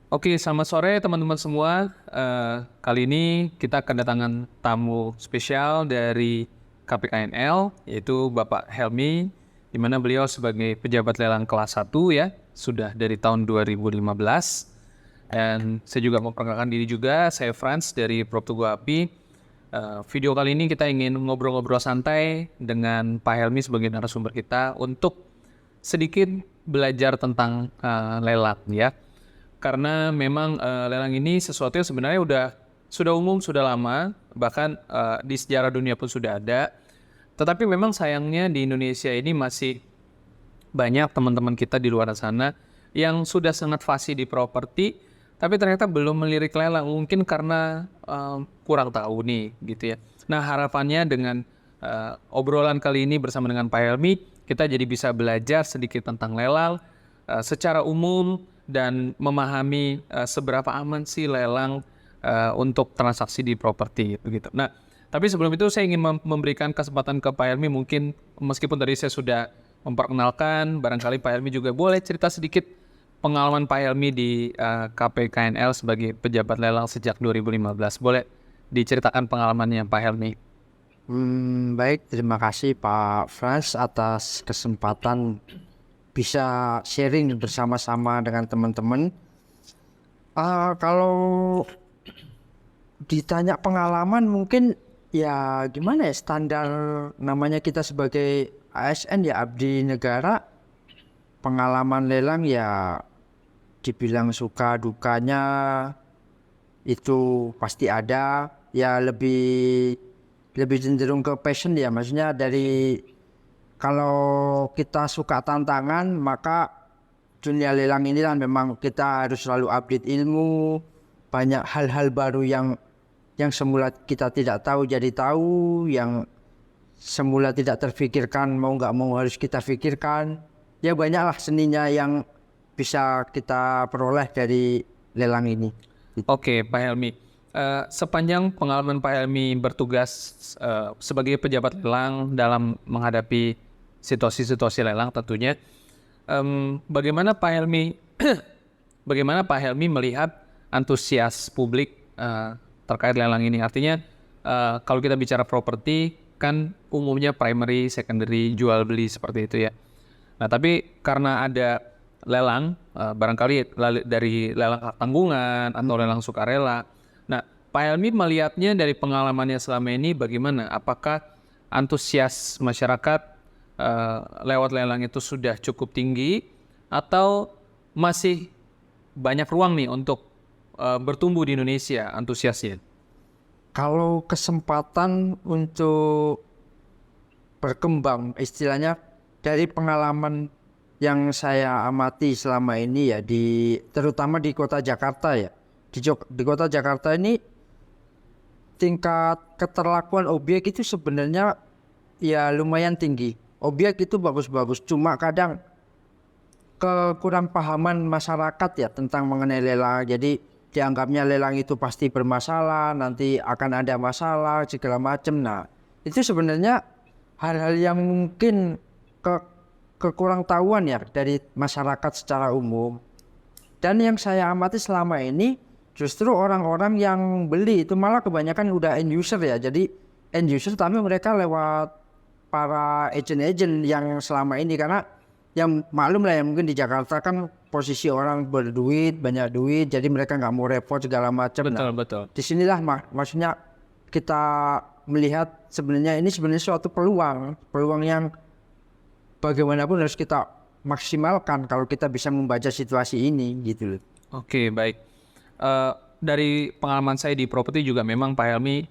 Oke, selamat sore teman-teman semua. Kali ini kita kedatangan tamu spesial dari KPKNL, yaitu Bapak Helmy, di mana beliau sebagai pejabat lelang kelas 1 ya, sudah dari tahun 2015. Dan saya juga memperkenalkan diri juga, saya Franz dari Proptugo Api. Video kali ini kita ingin ngobrol-ngobrol santai dengan Pak Helmy sebagai narasumber kita untuk sedikit belajar tentang lelang ya. Karena memang lelang ini sesuatu yang sebenarnya sudah umum, sudah lama, bahkan di sejarah dunia pun sudah ada. Tetapi memang sayangnya di Indonesia ini masih banyak teman-teman kita di luar sana yang sudah sangat fasih di properti, tapi ternyata belum melirik lelang, mungkin karena kurang tahu nih gitu ya. Nah, harapannya dengan obrolan kali ini bersama dengan Pak Helmy, kita jadi bisa belajar sedikit tentang lelang secara umum dan memahami seberapa aman sih lelang untuk transaksi di properti begitu. Nah, tapi sebelum itu saya ingin memberikan kesempatan ke Pak Helmy, mungkin meskipun tadi saya sudah memperkenalkan, barangkali Pak Helmy juga boleh cerita sedikit pengalaman Pak Helmy di KPKNL sebagai pejabat lelang sejak 2015. Boleh diceritakan pengalamannya Pak Helmy? Baik, terima kasih Pak Frans atas kesempatan bisa sharing bersama-sama dengan teman-teman. Kalau ditanya pengalaman mungkin ya gimana ya, standar namanya kita sebagai ASN ya, abdi negara. Pengalaman lelang ya dibilang suka dukanya itu pasti ada. Ya lebih cenderung ke passion ya, maksudnya dari kalau kita suka tantangan, maka dunia lelang ini kan memang kita harus selalu update ilmu, banyak hal-hal baru yang semula kita tidak tahu jadi tahu, yang semula tidak terfikirkan mau nggak mau harus kita fikirkan. Ya banyaklah seninya yang bisa kita peroleh dari lelang ini. Oke, Pak Helmy. Sepanjang pengalaman Pak Helmy bertugas sebagai pejabat lelang dalam menghadapi situasi-situasi lelang tentunya, bagaimana Pak Helmy melihat antusias publik terkait lelang ini? Artinya kalau kita bicara properti kan umumnya primary, secondary, jual beli seperti itu ya. Nah, tapi karena ada lelang, barangkali dari lelang hak tanggungan atau lelang sukarela. Nah, Pak Helmy melihatnya dari pengalamannya selama ini bagaimana? Apakah antusias masyarakat lewat lelang itu sudah cukup tinggi atau masih banyak ruang nih untuk bertumbuh di Indonesia antusiasnya? Kalau kesempatan untuk berkembang, istilahnya dari pengalaman yang saya amati selama ini ya, terutama di kota Jakarta ya. Di kota Jakarta ini tingkat keterlakuan objek itu sebenarnya ya lumayan tinggi. Objek itu bagus-bagus, cuma kadang kekurang pahaman masyarakat ya tentang mengenai lelang. Jadi dianggapnya lelang itu pasti bermasalah, nanti akan ada masalah segala macam. Nah, itu sebenarnya hal-hal yang mungkin kekurang tahuan ya dari masyarakat secara umum. Dan yang saya amati selama ini justru orang-orang yang beli itu malah kebanyakan udah end user ya. Jadi end user tapi mereka lewat para agent-agent yang selama ini, karena yang maklum lah ya, mungkin di Jakarta kan posisi orang berduit, banyak duit, jadi mereka nggak mau repot segala macam. Betul, betul. Disinilah maksudnya kita melihat sebenarnya ini suatu peluang yang bagaimanapun harus kita maksimalkan kalau kita bisa membaca situasi ini gitu loh. Oke, baik. Dari pengalaman saya di properti juga memang Pak Helmy